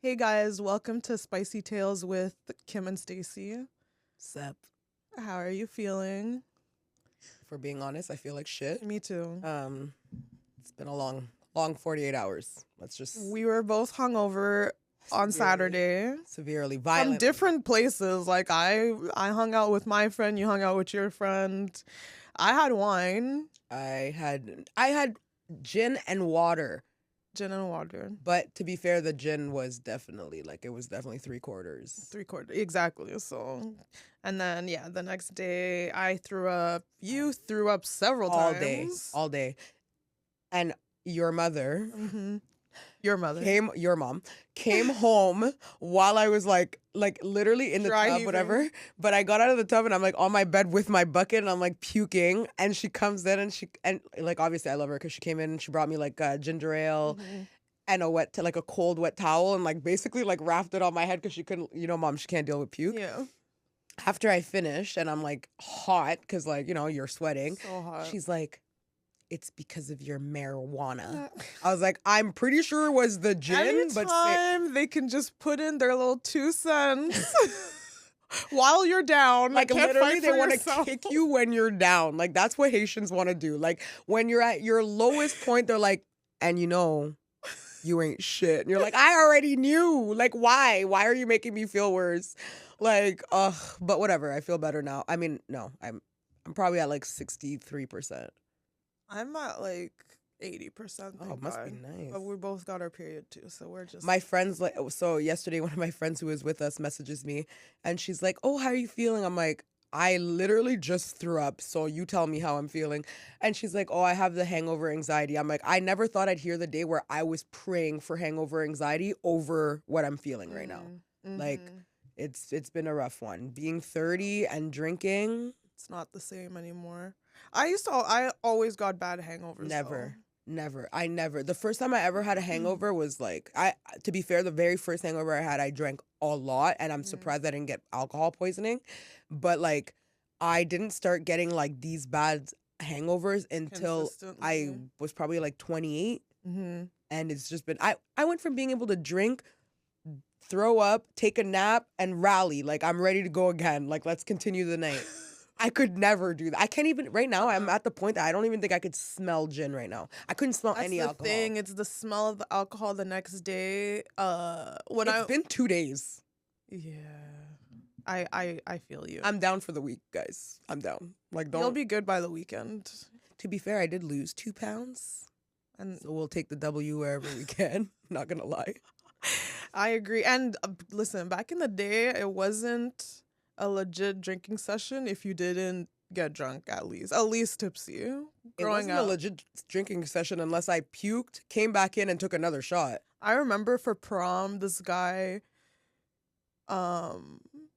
Hey guys, welcome to Spicy Tales with Kim and Stacy. Sup. How are you feeling? For being honest, I feel like shit. Me too. It's been a long 48 hours. Let's just We were both hungover on Saturday severely, from violently. different places. Like I hung out with my friend, you hung out with your friend. I had wine, I had gin and water. gin and water. But to be fair, the gin was definitely three quarters. 3/4 exactly. So, and then the next day I threw up. You threw up several times All day. And your mother, Your mother your mom came home while I was like literally in the Dry tub, heaving. whatever. But I got out of the tub and I'm like on my bed with my bucket and I'm like puking. And she comes in and like obviously I love her because she came in and she brought me like ginger ale and a cold wet towel and like basically like wrapped it on my head because she couldn't, mom, she can't deal with puke. Yeah. After I finished and I'm like hot because like you're sweating. So hot. She's like, it's because of your marijuana. I was like, I'm pretty sure it was the gin, but they can just put in their little 2 cents while you're down. like Can't literally fight they for want to yourself. kick you when you're down. Like that's what Haitians want to do. Like when you're at your lowest point, they're like, and you ain't shit. And you're like, I already knew. Like why? Why are you making me feel worse? Like, but whatever. I feel better now. I mean, no, I'm probably at like 63%. I'm at like 80%. Oh, must be nice. But we both got our period too, so we're just. My friends so yesterday one of my friends who was with us messages me and she's like, "Oh, how are you feeling?" I'm like, "I literally just threw up, so you tell me how I'm feeling." And she's like, "Oh, I have the hangover anxiety." I'm like, I never thought I'd hear the day where I was praying for hangover anxiety over what I'm feeling right now. Like it's been a rough one. Being 30 and drinking, it's not the same anymore. I always got bad hangovers. Never. I never. The first time I ever had a hangover was like, to be fair, the very first hangover I had, I drank a lot and I'm surprised I didn't get alcohol poisoning. But like, I didn't start getting like these bad hangovers until I was probably like 28. And it's just been, I went from being able to drink, throw up, take a nap and rally. Like I'm ready to go again. Like let's continue the night. I could never do that. I can't even, right now, I'm at the point that I don't even think I could smell gin right now. I couldn't smell any alcohol. That's the thing. It's the smell of the alcohol the next day. It's been 2 days. Yeah. I feel you. I'm down for the week, guys. I'm down. Like, You'll be good by the weekend. To be fair, I did lose 2 pounds. And so we'll take the W wherever we can. Not going to lie. I agree. And listen, back in the day, it wasn't a legit drinking session if you didn't get drunk at least tipsy. It wasn't a legit drinking session unless I puked, came back in and took another shot. I remember for prom, this guy,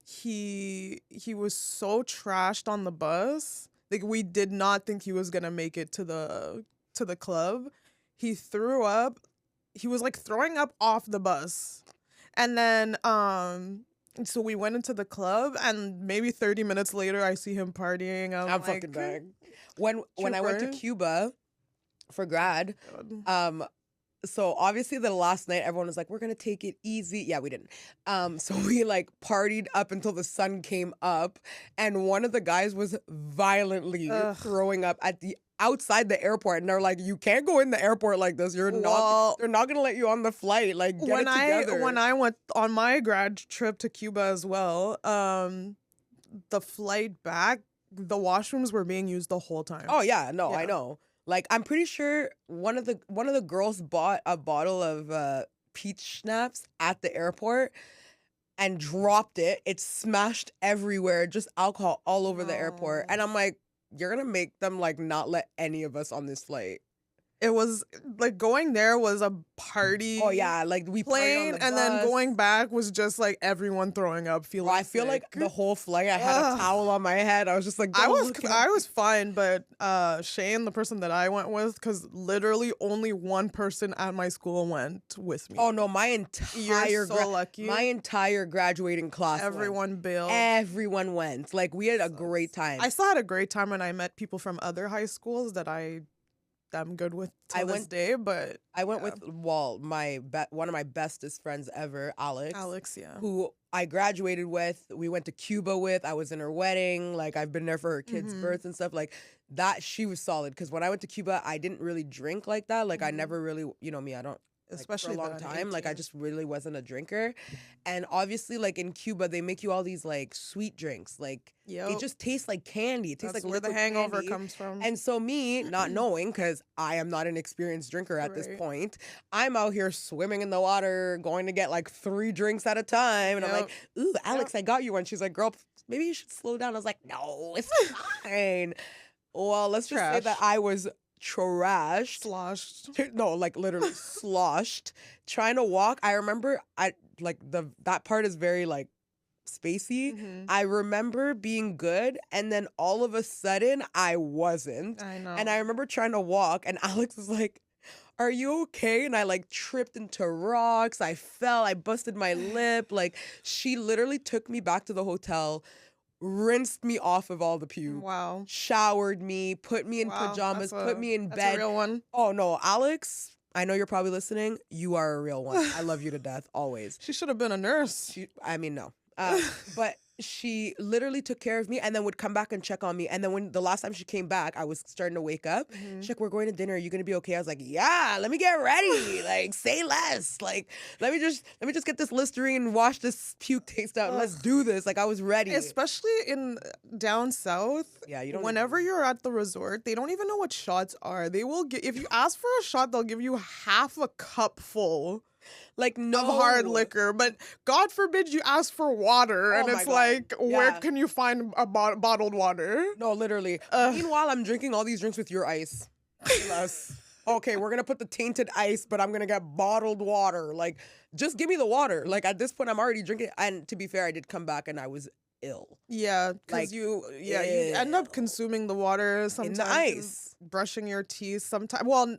he was so trashed on the bus. Like we did not think he was gonna make it to the club. He threw up. He was like throwing up off the bus, and then so we went into the club, and maybe 30 minutes later, I see him partying. I'm like, fucking dying. When I went to Cuba for grad, so obviously the last night everyone was like, we're gonna take it easy. Yeah, we didn't. So we like partied up until the sun came up, and one of the guys was violently throwing up at the outside the airport, and they're like, you can't go in the airport like this. They're not gonna let you on the flight. Like get it together. When I went on my grad trip to Cuba as well, the flight back, the washrooms were being used the whole time. Oh yeah, no, yeah. I know. Like I'm pretty sure one of the girls bought a bottle of peach schnapps at the airport and dropped it. It smashed everywhere, just alcohol all over the airport. And I'm like, you're gonna make them like not let any of us on this flight. It was like going there was a party. Oh yeah, like we playing, the and then going back was just like everyone throwing up. Feeling I feel sick. Like the whole flight, I had a towel on my head. I was just like, I was fine, but Shane, the person that I went with, because literally only one person at my school went with me. Oh no, my entire You're so lucky. My entire graduating class. Everyone bailed. Everyone went. Like we had a great time. I still had a great time, and I met people from other high schools that I them good with I till this went- day, but I went yeah. with one of my bestest friends ever, Alex. Alex, yeah. Who I graduated with. We went to Cuba with. I was in her wedding. Like, I've been there for her kids' births and stuff. Like, that, she was solid. Because when I went to Cuba, I didn't really drink like that. Like, I never really, you know me, I don't. Like, Especially for a long then, time. Like, I 18. just really wasn't a drinker. And obviously, like, in Cuba, they make you all these, like, sweet drinks. Like, Yep. it just tastes like candy. It tastes That's like where the liquid hangover candy. comes from. And so me, not knowing, because I am not an experienced drinker at this Right. point, I'm out here swimming in the water, going to get like 3 drinks at a time. And I'm like, ooh, Alex, I got you one. She's like, girl, maybe you should slow down. I was like, no, it's fine. Well, let's just say that Trash. I was trashed. Sloshed. No, like literally sloshed. Trying to walk. I remember that part is very like spacey. Mhm. I remember being good, and then all of a sudden I wasn't. I know. And I remember trying to walk, and Alex was like, are you okay? And I like tripped into rocks. I fell. I busted my lip. Like, she literally took me back to the hotel, rinsed me off of all the puke, Wow. showered me, put me in Wow, pajamas, that's put me in That's bed. a real one. Oh no, Alex, I know you're probably listening. You are a real one. I love you to death, always. She should have been a nurse. No. But she literally took care of me and then would come back and check on me. And then when the last time she came back, I was starting to wake up. She's like, we're going to dinner. Are you going to be okay? I was like, yeah, let me get ready. Like, say less. Like, let me just get this Listerine and wash this puke taste out and let's do this. Like, I was ready. Especially in down south. Yeah, you don't. Whenever you're at the resort, they don't even know what shots are. They will if you ask for a shot, they'll give you half a cup full. Like, no. Of hard liquor, but God forbid you ask for water, and Oh my it's God. like, where Yeah. can you find a bottled water? No, literally. Meanwhile, I'm drinking all these drinks with your ice. Less. Okay, we're gonna put the tainted ice, but I'm gonna get bottled water. Like, just give me the water. Like, at this point, I'm already drinking. And to be fair, I did come back and I was ill. Yeah, because Like, you end up consuming the water sometimes. In the ice. Brushing your teeth sometimes. Well,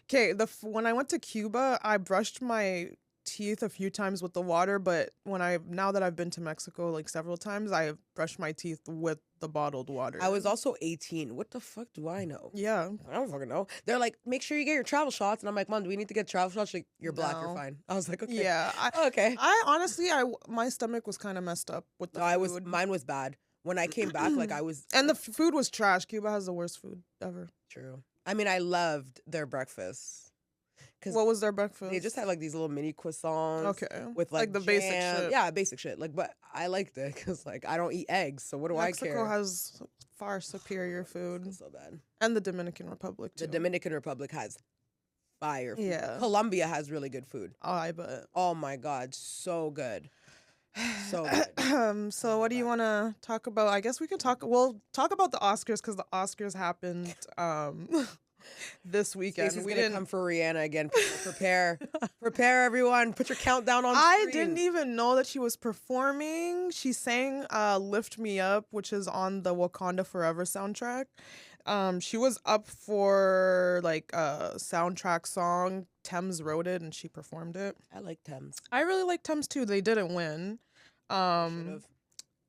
okay, when I went to Cuba, I brushed my teeth a few times with the water, but now that I've been to Mexico like several times, I have brushed my teeth with the bottled water. I was also 18. What the fuck do I know? Yeah. I don't fucking know. They're like, make sure you get your travel shots. And I'm like, Mom, do we need to get travel shots? She's like, you're black, you're No. fine. I was like, okay. Yeah. Okay. I honestly, my stomach was kind of messed up with the food. Mine was bad. When I came back, like I was. And the food was trash. Cuba has the worst food ever. True. I mean, I loved their breakfast. What was their breakfast? They just had like these little mini croissants. Okay. With like the basic jam. shit. Yeah, basic shit. Like, but I liked it because like I don't eat eggs, so what do I care? Mexico has far superior food. It's so bad. And the Dominican Republic too. The Dominican Republic has fire food. Yeah. Colombia has really good food. Oh, I bet. Oh my God, so good. So good. So what do you want to talk about? I guess we can talk about the Oscars because the Oscars happened this weekend. Stacey's We gonna didn't come for Rihanna again. Prepare. Prepare, everyone. Put your countdown on I screen. didn't even know that she was performing. She sang Lift Me Up, which is on the Wakanda Forever soundtrack. She was up for like a soundtrack song. Thames wrote it and she performed it. I like Thames. I really like Thames too. They didn't win. Should've.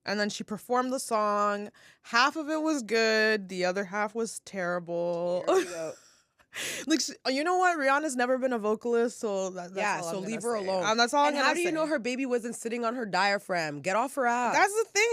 And then she performed the song. Half of it was good. The other half was terrible. Here we go. Like, you know what? Rihanna's never been a vocalist, so that's Yeah, all so I'm leave gonna her say. alone. That's all And I'm how gonna do you say. know her baby wasn't sitting on her diaphragm? Get off her ass. That's the thing.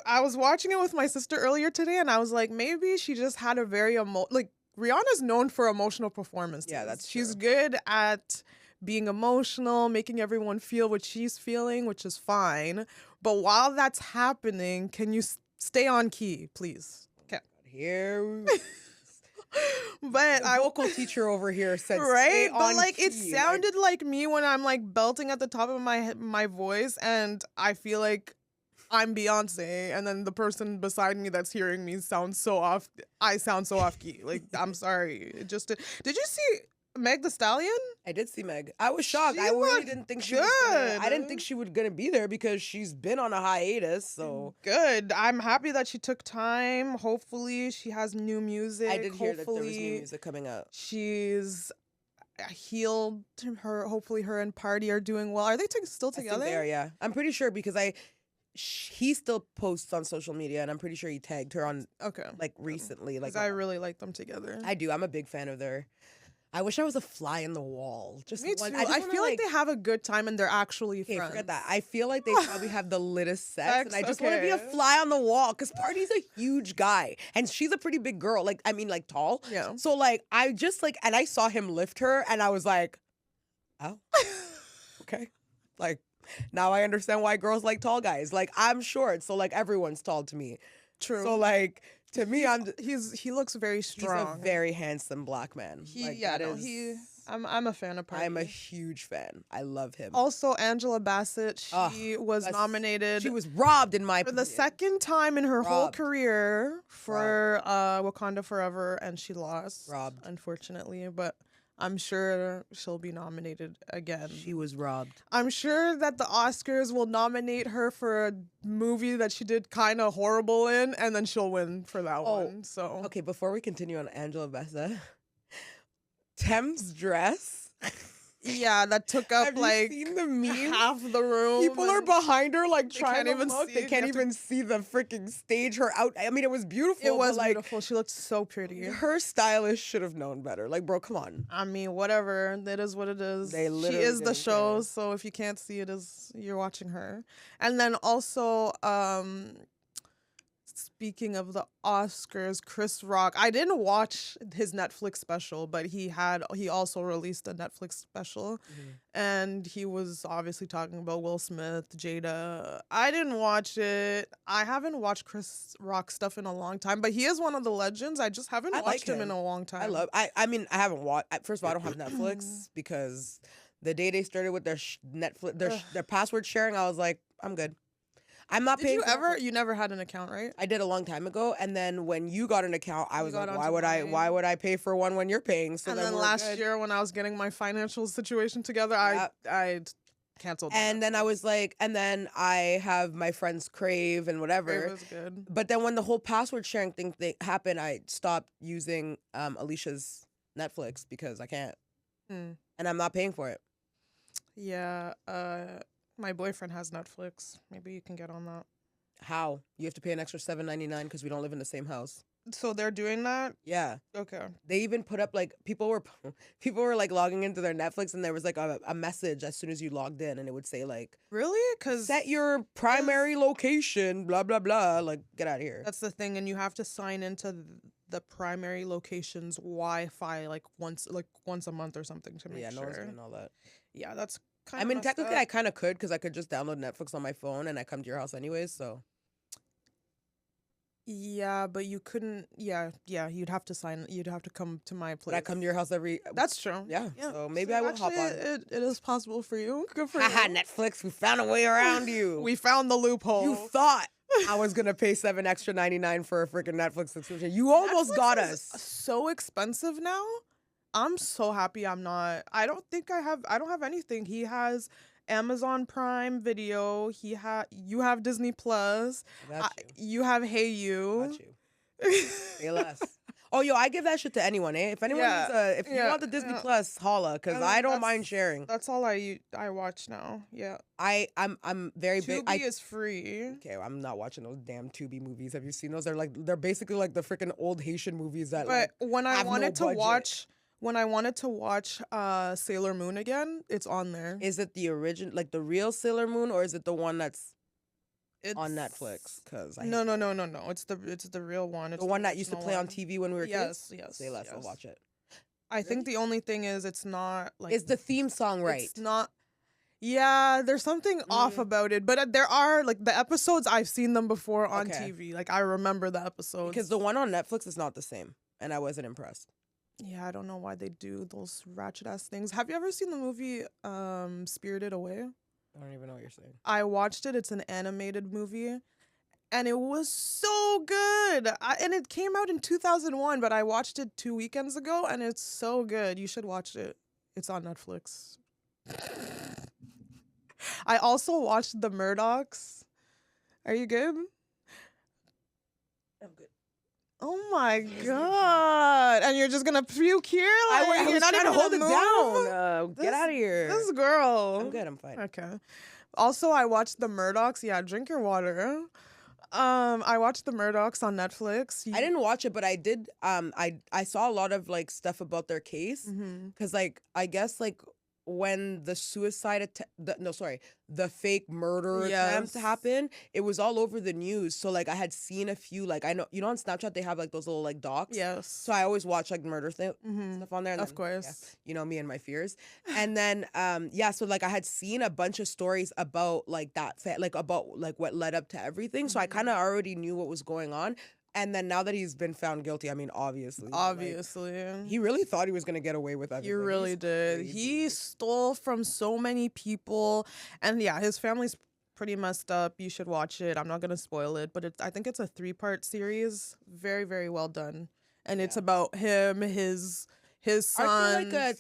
I was watching it with my sister earlier today, and I was like, maybe she just had a very Rihanna's known for emotional performances. Yeah, that's she's true. good at being emotional, making everyone feel what she's feeling, which is fine. But while that's happening, can you stay on key, please? Okay. Here we But The vocal teacher over here said, right, "Stay but on like it key." sounded like me when I'm like belting at the top of my voice, and I feel like I'm Beyonce, and then the person beside me that's hearing me sounds so off. I sound so off key. Like, I'm sorry. It just did you see Meg the Stallion? I did see Meg. I was shocked. She I really looked didn't think she was good. I didn't think she was gonna be there because she's been on a hiatus. So Good. I'm happy that she took time. Hopefully, she has new music. I did hear that there was new Hopefully, music coming out. she's healed. Hopefully, her and Party are doing well. Are they still I think together? they are, yeah. I'm pretty sure because he still posts on social media, and I'm pretty sure he tagged her on Okay. like recently. Like, Because I really like them together. I do. I'm a big fan of their. I wish I was a fly in the wall. Just Me one. too. I, just I wanna, feel like they have a good time and they're actually Okay, friends. forget that. I feel like they probably have the littest sex, and I just want to be a okay. fly on the wall because Party's a huge guy, and she's a pretty big girl. Like, I mean, like tall. Yeah. So like, I just like, and I saw him lift her, and I was like, oh, okay. Like, now I understand why girls like tall guys. Like, I'm short, so like everyone's tall to me. True. So like, to me, he looks very strong. He's a very handsome black man. I'm a fan of Party. I'm a huge fan. I love him. Also, Angela Bassett, she was nominated. She was robbed in my for the second time in her whole Robbed. career for Wakanda Forever, and she lost. Robbed. Unfortunately, but I'm sure she'll be nominated again. She was robbed. I'm sure that the Oscars will nominate her for a movie that she did kind of horrible in, and then she'll win for that one. So Okay, before we continue on Angela Bassett, Tem's dress. yeah, that took up Have like you seen the meme? half the room. People are and behind her, like they trying can't to even look. see They it. You can't have to- even see the freaking stage. Her out. I mean, it was beautiful. It was but, like, beautiful. She looked so pretty. Her stylist should have known better. Like, bro, come on. I mean, whatever. That is what it is. They She literally is the didn't show, care. so if you can't see it, is you're watching her. And then also, speaking of the Oscars, Chris Rock. I didn't watch his Netflix special, but he also released a Netflix special, and he was obviously talking about Will Smith, Jada. I didn't watch it. I haven't watched Chris Rock stuff in a long time, but he is one of the legends. I just haven't I like watched him in him. a long time. I mean, I haven't watched. First of all, I don't have Netflix because the day they started with their Netflix, their password sharing, I was like, I'm good. I'm not Did paying. you ever? You never had an account, right? I did a long time ago, and then when you got an account, I You was got like, onto why mine. would I pay for one when you're paying? So And then then we're last good. year when I was getting my financial situation together, I canceled. And then I was like, and then I have my friends Crave and whatever. It was good. But then when the whole password sharing thing happened, I stopped using Alicia's Netflix because I can't, and I'm not paying for it. Yeah, my boyfriend has Netflix. Maybe you can get on that. How? You have to pay an extra $7.99 because we don't live in the same house. So they're doing that? Yeah. Okay. They even put up like people were like logging into their Netflix, and there was like a message as soon as you logged in, and it would say like, Really? Because set your primary location, blah blah blah. Like, get out of here. that's the thing, and you have to sign into the primary location's Wi-Fi like once a month or something to make Yeah, no sure. one's doing all that. Yeah, that's kind I of mean, technically, I kind of could because I could just download Netflix on my phone and I come to your house anyways. So Yeah, but you couldn't. Yeah, you'd have to sign. You'd have to come to my place. but I come to your house every. That's true. Yeah. So maybe I will hop on. It is possible for you. Good for Haha, you. Netflix, we found a way around you. We found the loophole. You thought I was gonna pay $7.99 for a freaking Netflix subscription. You almost Netflix got is us. so expensive now. I'm so happy I'm not. I don't have anything. He has Amazon Prime Video. You have Disney Plus. I got you. You have Hey You. Got you. Say less. Oh, yo, I give that shit to anyone, eh? If anyone Yeah, needs if you want the Disney Plus, holla, because I don't mind sharing. That's all I watch now. Yeah. I'm very big. Tubi is free. Okay, I'm not watching those damn Tubi movies. Have you seen those? They're basically like the freaking old Haitian movies that. But like, when I have no wanted to budget. watch Sailor Moon again, it's on there. Is it the original, like the real Sailor Moon, or is it the one that's It's on Netflix? Because no. It's the real one. It's the one that used to original play on one. TV when we were Yes, kids. yes. Say less. I'll yes. watch it. I think the only thing is it's not like Is the theme song right? It's not. Yeah, there's something off about it, but there are like the episodes I've seen them before on Okay. TV. Like I remember the episodes. Because the one on Netflix is not the same, and I wasn't impressed. Yeah, I don't know why they do those ratchet ass things. Have you ever seen the movie Spirited Away? I don't even know what you're saying. I watched it. It's an animated movie, and it was so good. And it came out in 2001, but I watched it 2 weekends ago, and it's so good. You should watch it. It's on Netflix. I also watched The Murdochs. Are you good? I'm good. Oh my god! And you're just gonna puke here? Like, I you're was not trying even to hold gonna it move? down. Get out of here. This girl. I'm good. I'm fine. Okay. Also, I watched the Murdochs. Yeah, drink your water. I watched the Murdochs on Netflix. I didn't watch it, but I did. I saw a lot of like stuff about their case Mm-hmm. because, like, I guess like when the the fake murder attempt Yes. happened, it was all over the news. So like, I had seen a few. Like, I know on Snapchat they have like those little like docs. Yes. So I always watch like murder Mm-hmm. stuff on there. And Of then, course. yeah, me and my fears. And then so like I had seen a bunch of stories about like that like about like what led up to everything. So I kind of already knew what was going on. And then now that he's been found guilty, I mean, obviously. Obviously. He really thought he was going to get away with everything. He really He's did. crazy. He stole from so many people. And yeah, his family's pretty messed up. You should watch it. I'm not going to spoil it, but I think it's a 3-part series. Very, very well done. And it's about him, his son. Aren't they like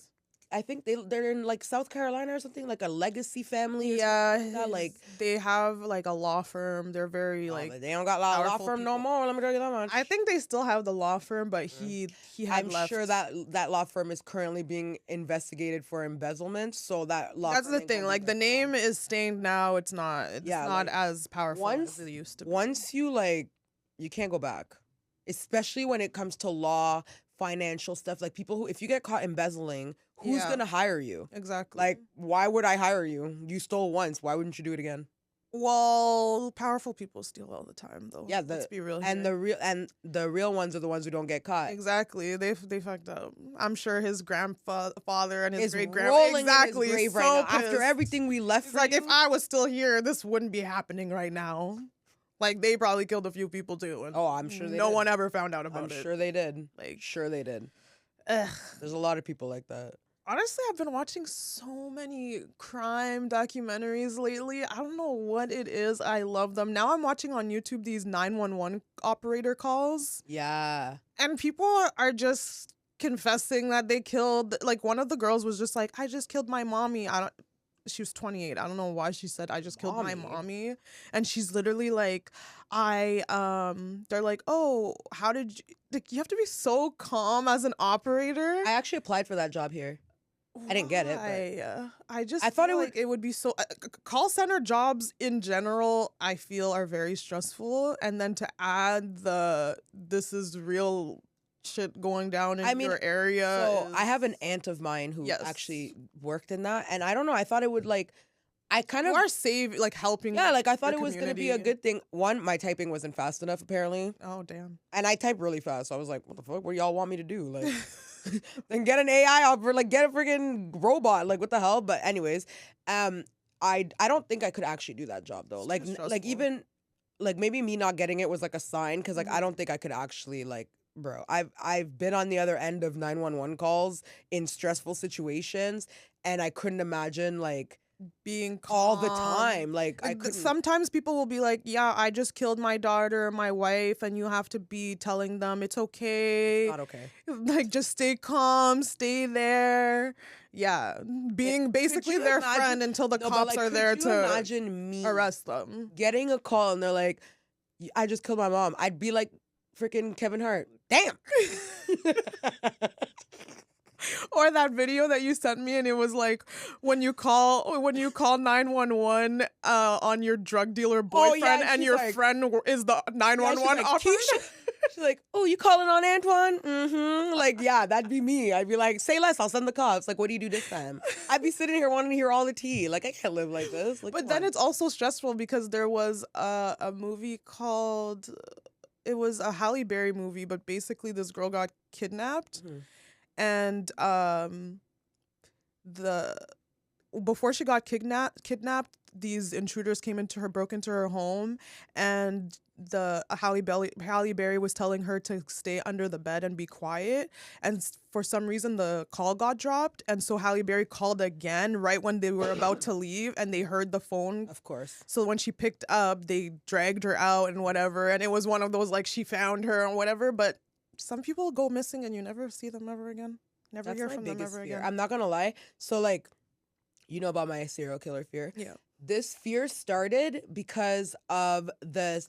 I think they're in like South Carolina or something, like a legacy family. Yeah, like they have like a law firm. They're very like they don't got a law powerful firm no people. more. Let me tell you that much. I think they still have the law firm, but he had I'm left. sure that law firm is currently being investigated for embezzlement. So that law That's firm the ain't thing. gonna Like be the there for name long. is stained now. It's not. It's not like, as powerful as it used to be. Once you like, you can't go back, especially when it comes to law, financial stuff. Like people who, if you get caught embezzling, who's gonna hire you? Exactly. Like, why would I hire you? You stole once. Why wouldn't you do it again? Well, powerful people steal all the time, though. Yeah, let's be real. And here. the real ones are the ones who don't get caught. Exactly. They fucked up. I'm sure his grandfather and his great rolling exactly in his grave so right now. pissed. After everything we left. It's like if I was still here, this wouldn't be happening right now. Like they probably killed a few people too. And I'm sure they no did. one ever found out about it. I'm sure they did. Like sure they did. Ugh. There's a lot of people like that. Honestly, I've been watching so many crime documentaries lately. I don't know what it is. I love them. Now I'm watching on YouTube these 911 operator calls. Yeah. And people are just confessing that they killed, like one of the girls was just like, I just killed my mommy. She was 28. I don't know why she said I just killed my mommy. And she's literally like, they're like, oh, how did you, like, you have to be so calm as an operator. I actually applied for that job here. I didn't get it. I thought it would be so. Call center jobs in general, I feel, are very stressful, and then to add this is real shit going down in your area. So I have an aunt of mine who actually worked in that, and I don't know. I thought it would I kind of are helping. Yeah, like I thought it was gonna be a good thing. One, my typing wasn't fast enough apparently. Oh damn! And I type really fast, so I was like, "What the fuck? What do y'all want me to do? Like, then get an AI or like get a freaking robot? Like, what the hell?" But anyways, I don't think I could actually do that job though. Like even like maybe me not getting it was like a sign because like I don't think I could actually like. Bro, I've been on the other end of 911 calls in stressful situations, and I couldn't imagine like being calm all the time. Like sometimes people will be like, yeah, I just killed my daughter, my wife, and you have to be telling them it's okay. It's not okay. Like just stay calm, stay there. Yeah, being basically their friend until the cops are there to imagine me arrest them. Getting a call and they're like, I just killed my mom. I'd be like freaking Kevin Hart. Damn. Or that video that you sent me, and it was like when you call 911 on your drug dealer boyfriend, and your friend is the 911 operator. She's like, oh, you calling on Antoine? Mm-hmm. Like, yeah, that'd be me. I'd be like, say less, I'll send the cops. Like, what do you do this time? I'd be sitting here wanting to hear all the tea. Like, I can't live like this. Like, but then it's also stressful because there was a movie called, it was a Halle Berry movie, but basically this girl got kidnapped. Mm-hmm. And before she got kidnapped, these intruders broke into her home, and Halle Berry was telling her to stay under the bed and be quiet. And for some reason, the call got dropped, and so Halle Berry called again right when they were about to leave, and they heard the phone. Of course. So when she picked up, they dragged her out and whatever, and it was one of those like she found her and whatever, but. Some people go missing and you never see them ever again. Never hear from them ever again. I'm not gonna lie. So like, you know about my serial killer fear. Yeah. This fear started because of the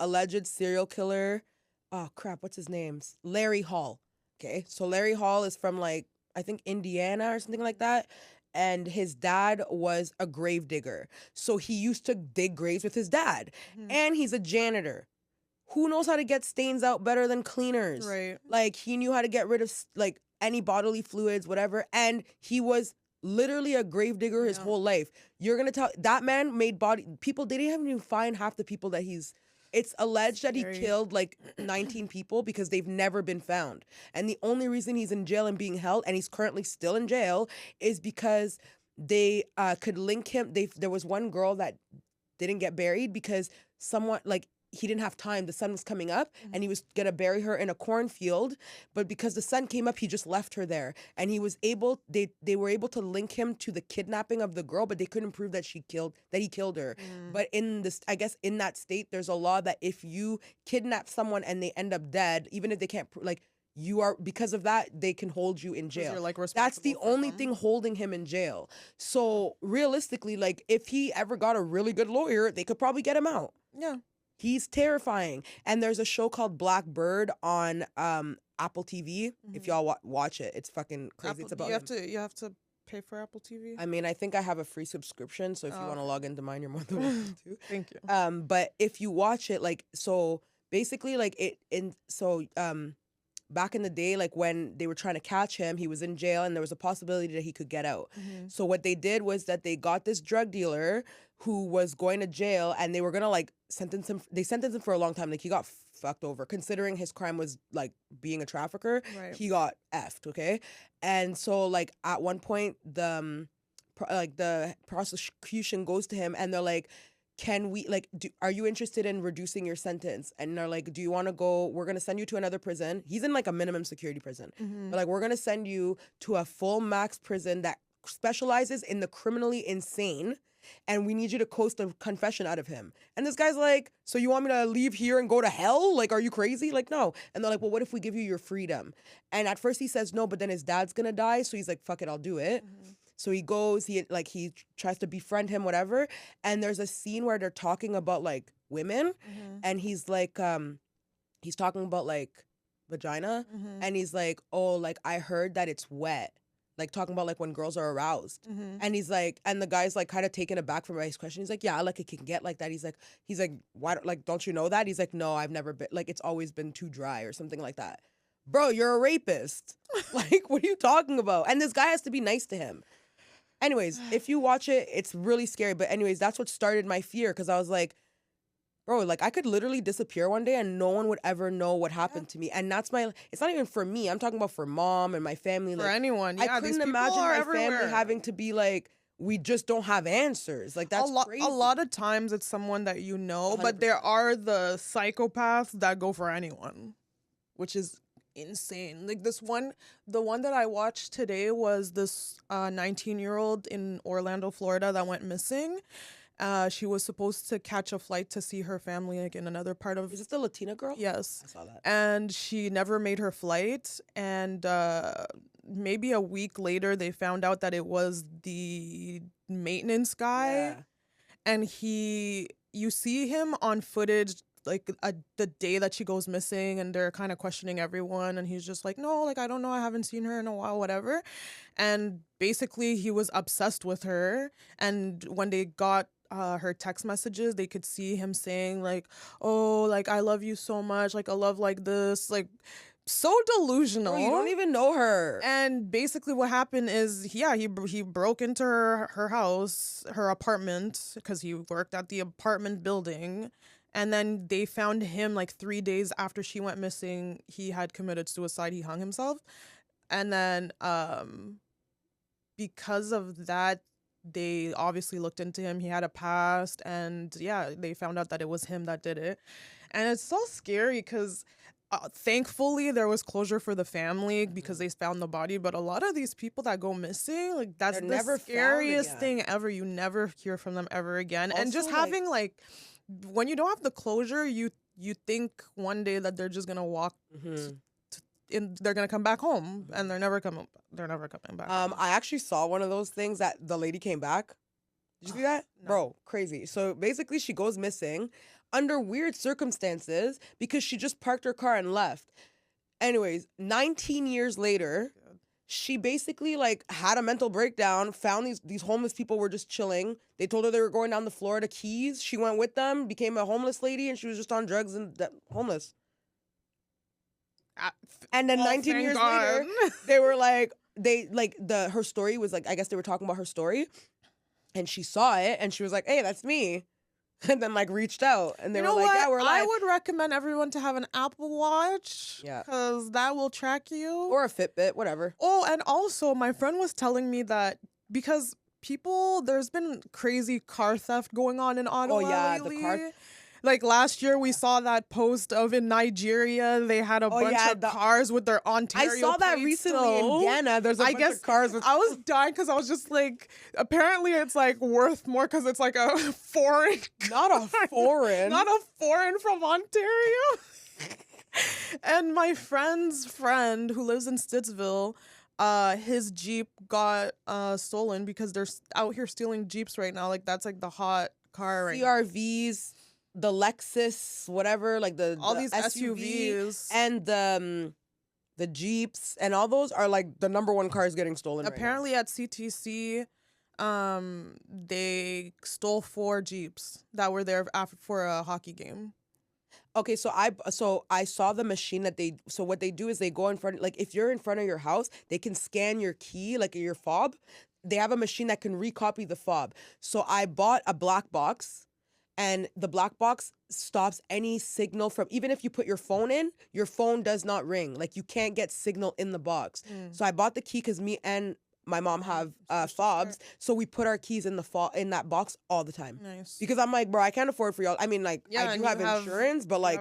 alleged serial killer. Oh crap! What's his name? Larry Hall. Okay, so Larry Hall is from like I think Indiana or something like that. and his dad was a grave digger. So he used to dig graves with his dad. And he's a janitor. Who knows how to get stains out better than cleaners? Right. Like, he knew how to get rid of like any bodily fluids, whatever. And he was literally a grave digger his whole life. You're gonna tell that man made body people, they didn't even find half the people that it's alleged that he killed like 19 people because they've never been found. And the only reason he's in jail and being held, and he's currently still in jail, is because they could link him. There was one girl that didn't get buried because someone, like, he didn't have time. The sun was coming up and he was going to bury her in a cornfield. But because the sun came up, he just left her there. And he was able, they were able to link him to the kidnapping of the girl, but they couldn't prove that he killed her. But in this, I guess in that state, there's a law that if you kidnap someone and they end up dead, even if they can't, like, you are, because of that, they can hold you in jail. Like, that's the only thing holding him in jail. So realistically, like, if he ever got a really good lawyer, they could probably get him out. Yeah. He's terrifying. And there's a show called Black Bird on Apple TV. If y'all watch it, it's fucking crazy. It's about you have to pay for Apple TV. I mean, I think I have a free subscription, so if you want to log into mine, you're more than welcome to. Thank you. But if you watch it, like, so basically, like, back in the day, like, when they were trying to catch him, he was in jail and there was a possibility that he could get out. So what they did was that they got this drug dealer who was going to jail, and they were gonna, like, sentence him. They sentenced him for a long time. Like, he got fucked over, considering his crime was, like, being a trafficker. Right. He got effed, okay? And so, like, at one point, the prosecution goes to him and they're like, can we, like, are you interested in reducing your sentence? And they're like, do you want to go, we're going to send you to another prison. He's in, like, a minimum security prison. They're like, we're going to send you to a full max prison that specializes in the criminally insane, and we need you to coast a confession out of him. And this guy's like, so you want me to leave here and go to hell? Like, are you crazy? Like, no. And they're like, well, what if we give you your freedom? And at first he says no, but then his dad's going to die. So he's like, fuck it, I'll do it. So he goes, he tries to befriend him, whatever. And there's a scene where they're talking about, like, women. And he's like, he's talking about, like, vagina. And he's like, oh, like, I heard that it's wet. Like, talking about, like, when girls are aroused. And he's like, and the guy's, like, kind of taken aback from his question. He's like, yeah, like, it can get like that. He's like, why, like, don't you know that? He's like, no, I've never been, like, it's always been too dry or something like that. Bro, you're a rapist. Like, what are you talking about? And this guy has to be nice to him. Anyways, if you watch it, it's really scary. But anyways, that's what started my fear, because I was like, bro, like, I could literally disappear one day and no one would ever know what happened to me. And that's it's not even for me. I'm talking about for mom and my family. For like, anyone. Yeah, I couldn't imagine my family having to be like, we just don't have answers. Like, that's crazy. A lot of times it's someone that you know, 100%. but there are the psychopaths that go for anyone, which is insane. Like, the one that I watched today was this 19-year-old in Orlando, Florida, that went missing. She was supposed to catch a flight to see her family, like, in another part of... Is this the Latina girl? Yes. I saw that. And she never made her flight. And maybe a week later, they found out that it was the maintenance guy. Yeah. And you see him on footage, like, the day that she goes missing, and they're kind of questioning everyone. And he's just like, no, like, I don't know. I haven't seen her in a while, whatever. And basically, he was obsessed with her. And when they got her text messages, they could see him saying, like, oh, like, I love you so much, like, a love like this, like, so delusional. Bro, you don't even know her. And basically what happened is, he broke into her house, her apartment, because he worked at the apartment building. And then they found him, like, 3 days after she went missing. He had committed suicide. He hung himself. And then because of that, they obviously looked into him. He had a past, and yeah, they found out that it was him that did it. And it's so scary because thankfully there was closure for the family because they found the body. But a lot of these people that go missing, like, that's the scariest thing ever. You never hear from them ever again. Also, and just having, like, when you don't have the closure, you think one day that they're just gonna walk they're gonna come back home, and they're never coming back. I actually saw one of those things that the lady came back. Did you see that? No. Bro, crazy. So basically she goes missing under weird circumstances because she just parked her car and left. Anyways, 19 years later, she basically like had a mental breakdown, found these homeless people were just chilling. They told her they were going down the Florida Keys. She went with them, became a homeless lady, and she was just on drugs and homeless. And then 19 years later, they were like, her story was like, I guess they were talking about her story, and she saw it, and she was like, hey, that's me. And then like reached out, and they were like, yeah, we're live. I would recommend everyone to have an Apple Watch. Yeah. Because that will track you. Or a Fitbit, whatever. Oh, and also my friend was telling me that because there's been crazy car theft going on in Ottawa lately. The car. Like last year, we saw that post of in Nigeria, they had a bunch of cars with their Ontario I saw that recently in Ghana. There's a bunch of cars with. I was dying because I was just like, apparently it's like worth more because it's like a foreign. Not a foreign. Not a foreign from Ontario. And my friend's friend who lives in Stittsville, his Jeep got stolen because they're out here stealing Jeeps right now. Like that's like the hot car right now. CRVs. The Lexus, whatever, like all these SUVs and the Jeeps and all those are like the number one cars getting stolen. Apparently right now. At CTC, they stole 4 Jeeps that were there for a hockey game. Okay, so I saw the machine that what they do is they go in front, like if you're in front of your house, they can scan your key, like your fob. They have a machine that can recopy the fob. So I bought a black box. And the black box stops any signal from, even if you put your phone in, your phone does not ring. Like you can't get signal in the box. So I bought the key because me and my mom have fobs, so we put our keys in in that box all the time. Nice. Because I'm like, bro, I can't afford for y'all. I mean, like, I do have insurance, but like,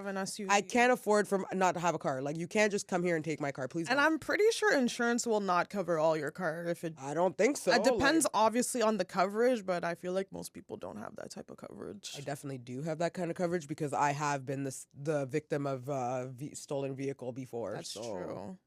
I can't afford for not to have a car. Like, you can't just come here and take my car, please. And I'm pretty sure insurance will not cover all your car if it. I don't think so. It depends, obviously, on the coverage, but I feel like most people don't have that type of coverage. I definitely do have that kind of coverage because I have been the victim of stolen vehicle before. That's true.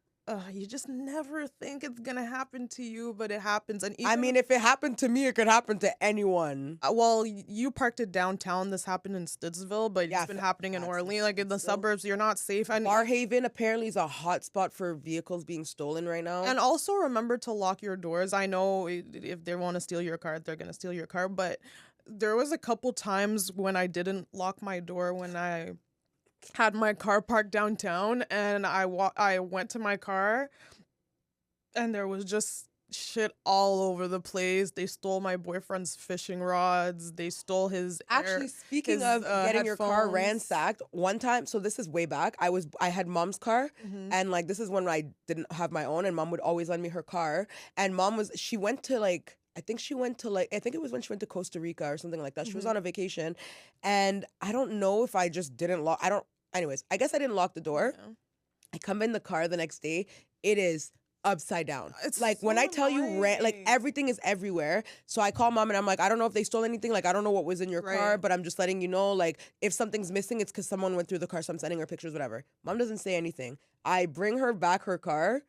You just never think it's gonna happen to you, but it happens. And even, I mean, if it happened to me, it could happen to anyone. Well, you parked it downtown. This happened in Stittsville, but it's been happening in Orleans, like in the suburbs. You're not safe. And Barhaven apparently is a hot spot for vehicles being stolen right now. And also remember to lock your doors. I know if they want to steal your car, they're gonna steal your car. But there was a couple times when I didn't lock my door when I had my car parked downtown, and I went to my car, and there was just shit all over the place. They stole my boyfriend's fishing rods. They stole his speaking of getting your car ransacked, one time, so this is way back, I had mom's car, and like this is when I didn't have my own, and mom would always lend me her car, and she went to like, I think it was when she went to Costa Rica or something like that. She was on a vacation, and I don't know if I just didn't lock. Anyways, I guess I didn't lock the door. Yeah. I come in the car the next day. It is upside down. It's like so when I tell you, like everything is everywhere. So I call mom and I'm like, I don't know if they stole anything. Like I don't know what was in your car, but I'm just letting you know. Like if something's missing, it's because someone went through the car. So I'm sending her pictures, whatever. Mom doesn't say anything. I bring her back her car.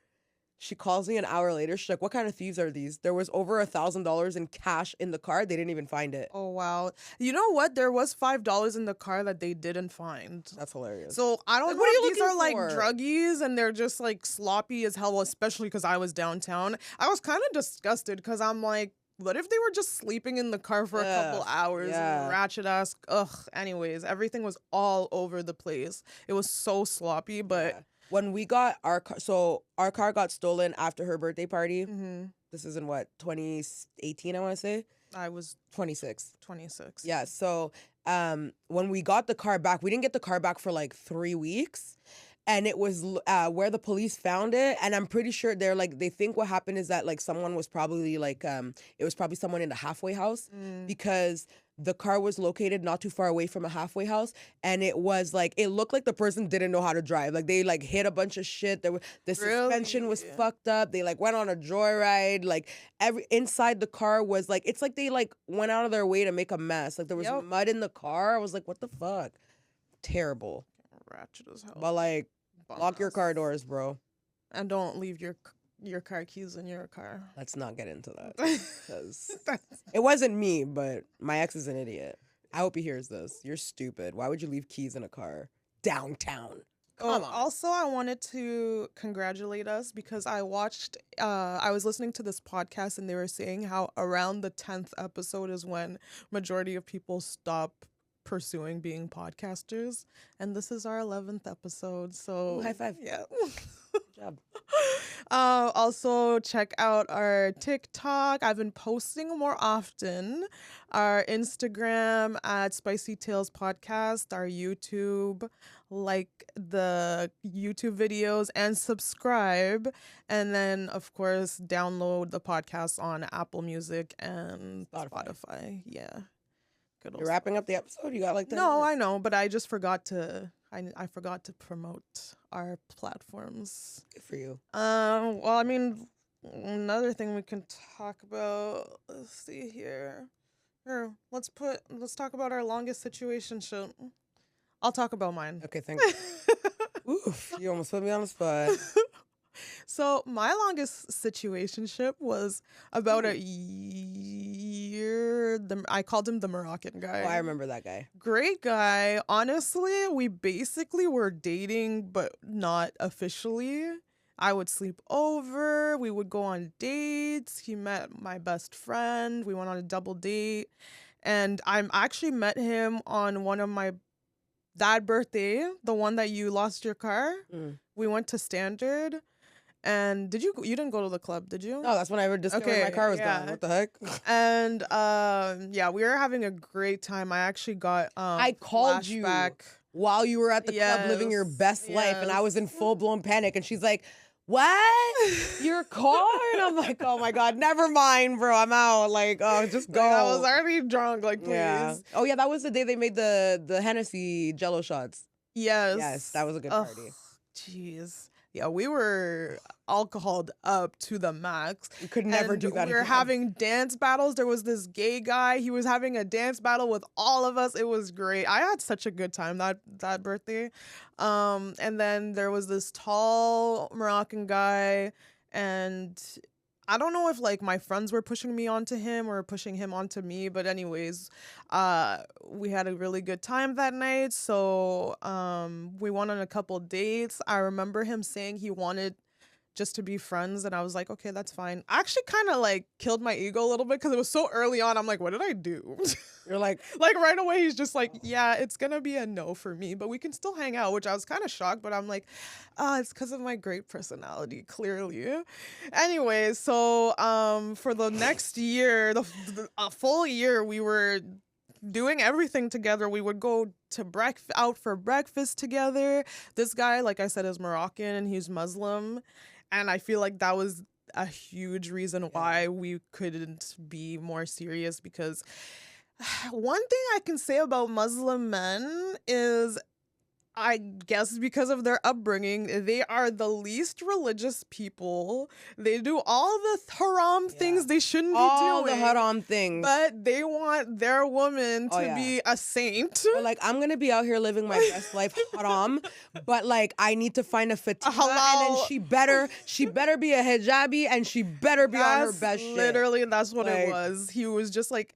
She calls me an hour later. She's like, what kind of thieves are these? There was over $1,000 in cash in the car. They didn't even find it. Oh, wow. You know what? There was $5 in the car that they didn't find. That's hilarious. So I don't know if these are like druggies and they're just like sloppy as hell, especially because I was downtown. I was kind of disgusted because I'm like, what if they were just sleeping in the car for a couple hours and ratchet ass? Ugh. Anyways, everything was all over the place. It was so sloppy, but... Yeah. When we got our car, so our car got stolen after her birthday party. This is in 2018, I want to say? I was 26. 26. Yeah, so when we got the car back, we didn't get the car back for like 3 weeks. And it was where the police found it. And I'm pretty sure they think what happened is that like someone was probably like, it was probably someone in the halfway house because the car was located not too far away from a halfway house. And it was like, it looked like the person didn't know how to drive. Like they like hit a bunch of shit. The suspension was fucked up. They like went on a joyride. Like inside the car was like, it's like they like went out of their way to make a mess. Like there was mud in the car. I was like, what the fuck? Terrible. Ratchet as hell. But like, lock your car doors, bro. And don't leave your car keys in your car. Let's not get into that. Because it wasn't me, but my ex is an idiot. I hope he hears this. You're stupid. Why would you leave keys in a car? Downtown. Come on. Also, I wanted to congratulate us because I was listening to this podcast and they were saying how around the 10th episode is when majority of people stop pursuing being podcasters. And this is our 11th episode. So, Ooh, high five. Yeah. Good job. Also, check out our TikTok. I've been posting more often. Our Instagram at SpicyTalesPodcast. Our YouTube, like the YouTube videos and subscribe. And then, of course, download the podcast on Apple Music and Spotify. Yeah. Good old You're wrapping up the episode? You got like 10 No, minutes? I know, but I just forgot to. I forgot to promote our platforms. Good for you. Well, I mean, another thing we can talk about. Let's see here. Here, let's talk about our longest situationship. I'll talk about mine. Okay, thanks. Oof, you almost put me on the spot. So my longest situationship was about a year. I called him the Moroccan guy. Oh, I remember that guy. Great guy. Honestly, we basically were dating, but not officially. I would sleep over. We would go on dates. He met my best friend. We went on a double date. And I actually met him on one of my dad's birthday, the one that you lost your car. We went to Standard. And you didn't go to the club, did you? No, that's when I discovered my car was gone. What the heck? And yeah, we were having a great time. I actually got I called you while you were at the club living your best life, and I was in full-blown panic, and she's like, what? Your car? And I'm like, oh my God, never mind, bro. I'm out. Like, oh, just go. Like, I was already drunk, like, please. Yeah. Oh yeah, that was the day they made the Hennessy Jello shots. Yes. Yes, that was a good party. Jeez. Yeah, we were alcoholed up to the max. We could never do that We were again. having dance battles. There was this gay guy. He was having a dance battle with all of us. It was great. I had such a good time that birthday. And then there was this tall Moroccan guy, and I don't know if like my friends were pushing me onto him or pushing him onto me, but anyways, we had a really good time that night. So we went on a couple dates. I remember him saying he wanted just to be friends, and I was like, okay, that's fine. I actually kind of like killed my ego a little bit because it was so early on. I'm like, what did I do? You're like right away he's just like, yeah, it's gonna be a no for me, but we can still hang out, which I was kind of shocked, but I'm like, it's because of my great personality, clearly. Anyway, so for the next year, a full year, we were doing everything together. We would go to out for breakfast together. This guy, like I said, is Moroccan and he's Muslim, and I feel like that was a huge reason why we couldn't be more serious, because one thing I can say about Muslim men is, I guess because of their upbringing, they are the least religious people. They do all the haram things they shouldn't be doing. all the haram things. But they want their woman to be a saint. But like, I'm going to be out here living my best life haram, but like, I need to find a Fatima, and then she better be a hijabi, and she better be on her best shit. Literally, that's what it was. He was just like,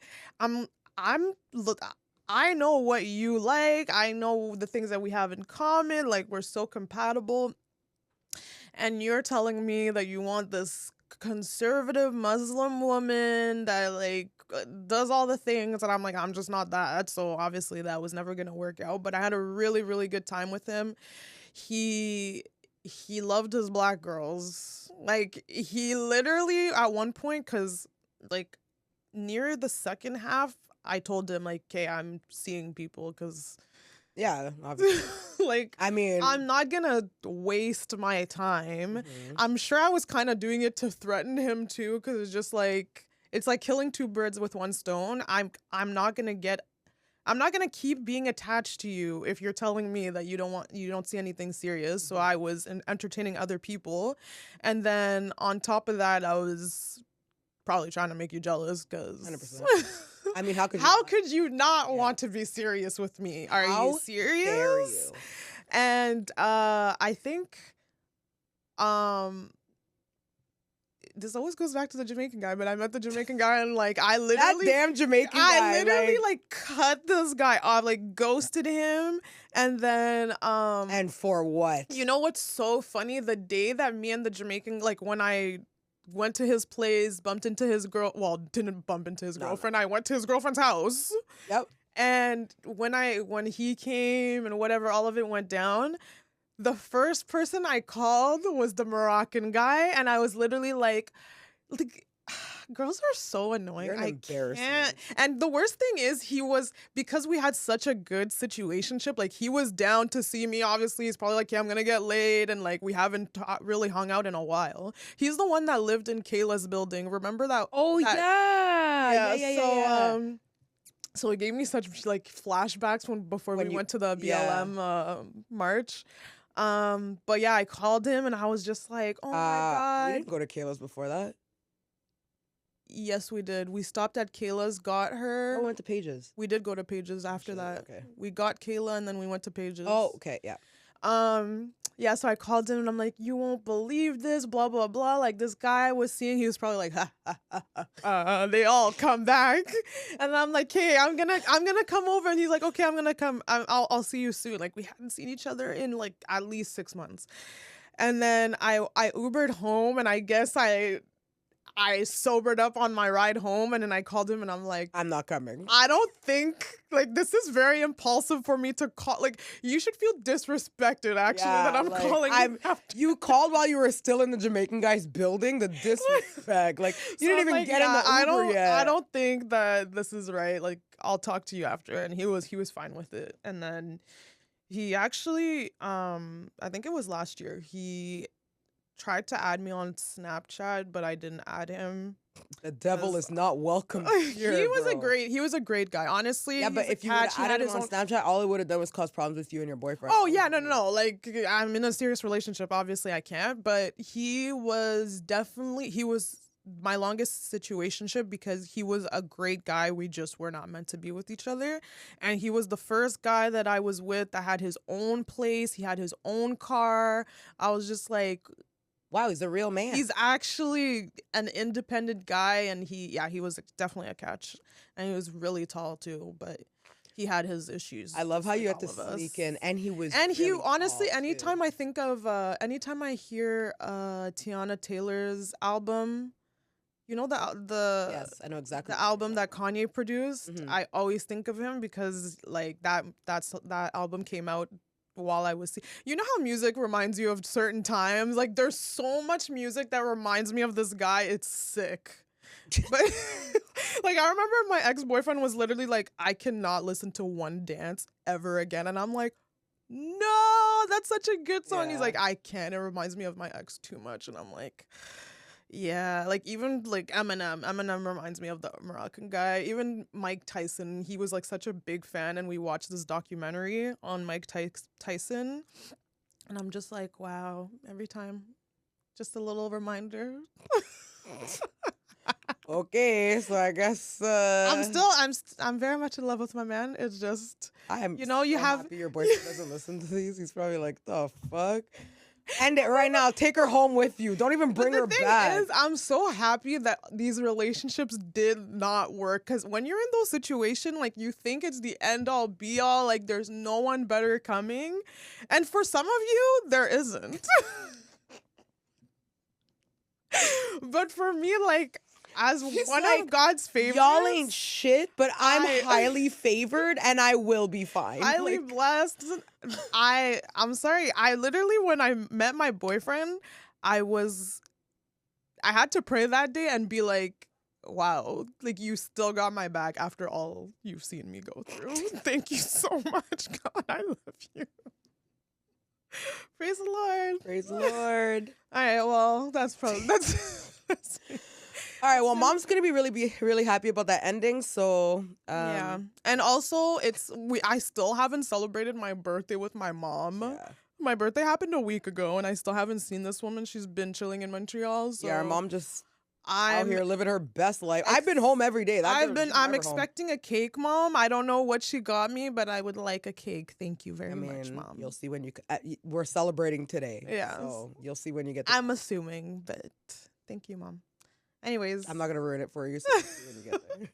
I know what you like. I know the things that we have in common. Like, we're so compatible. And you're telling me that you want this conservative Muslim woman that like does all the things, and I'm like, I'm just not that. So obviously that was never gonna work out. But I had a really, really good time with him. He loved his black girls. Like, he literally at one point, because like near the second half, I told him like, okay, I'm seeing people, because obviously. like, I mean, I'm not gonna waste my time. I'm sure I was kind of doing it to threaten him too, because it's just like, it's like killing two birds with one stone. I'm not gonna keep being attached to you if you're telling me that you don't see anything serious. So I was entertaining other people, and then on top of that, I was probably trying to make you jealous, because 100%. I mean, how could you not want to be serious with me? Are you serious? Dare you? And I think this always goes back to the Jamaican guy, but I met the Jamaican guy and like I literally That damn Jamaican guy. I literally like cut this guy off, like ghosted him, and then and for what? you know what's so funny? The day that me and the Jamaican, like when I went to his place, bumped into his didn't bump into his girlfriend. I went to his girlfriend's house. Yep. And when he came and whatever, all of it went down. The first person I called was the Moroccan guy, and I was literally like girls are so annoying. You're an embarrassment. Can't. And the worst thing is because we had such a good situationship, like he was down to see me. Obviously, he's probably like, yeah, I'm gonna get laid, and like we haven't really hung out in a while. He's the one that lived in Kayla's building. Remember that? Oh, yeah. So it gave me such like flashbacks before we went to the BLM march. But yeah, I called him and I was just like, oh my God. We didn't go to Kayla's before that. Yes, we did. We stopped at Kayla's, got her. Oh, we went to Paige's. We did go to Paige's after that. Okay. We got Kayla and then we went to Paige's. Oh, okay, yeah. Yeah, so I called him and I'm like, you won't believe this, blah, blah, blah. Like this guy I was seeing, he was probably like, ha, ha, ha, ha. They all come back. And I'm like, hey, I'm gonna come over. And he's like, okay, I'm gonna come. I'll see you soon. Like we hadn't seen each other in like at least 6 months. And then I Ubered home, and I guess I sobered up on my ride home, and then I called him and I'm like, I'm not coming. I don't think, like, this is very impulsive for me to call. Like, you should feel disrespected, actually, that I'm like, calling you. You called while you were still in the Jamaican guy's building? The disrespect. Like, you didn't even get in the Uber yet. I don't think that this is right. Like, I'll talk to you after. And he was fine with it. And then he actually, I think it was last year, he tried to add me on Snapchat, but I didn't add him. The devil is not welcome here, he was a great guy, honestly. Yeah, but if you had added him on Snapchat, all it would have done was cause problems with you and your boyfriend. Oh yeah, no. Like, I'm in a serious relationship. Obviously, I can't. But he was my longest situationship because he was a great guy. We just were not meant to be with each other. And he was the first guy that I was with that had his own place. He had his own car. I was just like, wow, he's a real man. He's actually an independent guy, and he was definitely a catch. And he was really tall too, but he had his issues. I love how you had to sneak in, and he was. And he really honestly, tall, anytime too. I think of, anytime I hear Tiana Taylor's album, you know yes, I know exactly the album that Kanye produced. Mm-hmm. I always think of him because like that album came out while I was you know how music reminds you of certain times? Like there's so much music that reminds me of this guy. It's sick. But like I remember my ex-boyfriend was literally like, I cannot listen to One Dance ever again. And I'm like, no, that's such a good song. Yeah. He's like, I can't. It reminds me of my ex too much. And I'm like, yeah, like even like Eminem reminds me of the Moroccan guy. Even Mike Tyson, he was like such a big fan, and we watched this documentary on Mike Tyson, and I'm just like, wow, every time, just a little reminder. Okay, so I guess I'm very much in love with my man. It's just I'm you know, you so have happy your boyfriend doesn't listen to these. He's probably like, the fuck. End it right now. Take her home with you. Don't even bring her back. Is, I'm so happy that these relationships did not work, because when you're in those situations, like you think it's the end all be all, like there's no one better coming, and for some of you there isn't. But for me, like, as He's one like, of God's favorites, y'all ain't shit, but I'm highly favored and I will be fine. Highly Like, blessed. I'm sorry. I literally, when I met my boyfriend, I had to pray that day and be like, wow, like you still got my back after all you've seen me go through. Thank you so much, God. I love you. Praise the Lord. praise the Lord. All right, well, that's All right, well, mom's gonna be really happy about that ending. So yeah, and also I still haven't celebrated my birthday with my mom. yeah. My birthday happened a week ago, and I still haven't seen this woman. She's been chilling in Montreal. So Yeah, our mom just I'm out here living her best life. I've been home every day. I'm expecting a cake, Mom. I don't know what she got me, but I would like a cake. Thank you very much, Mom. You'll see when we're celebrating today. Yeah. So you'll see when you get. I'm assuming, but thank you, Mom. Anyways, I'm not gonna ruin it for you. So when you get there.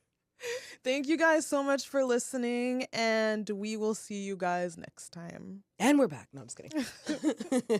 thank you guys so much for listening, and we will see you guys next time. And we're back. No, I'm just kidding.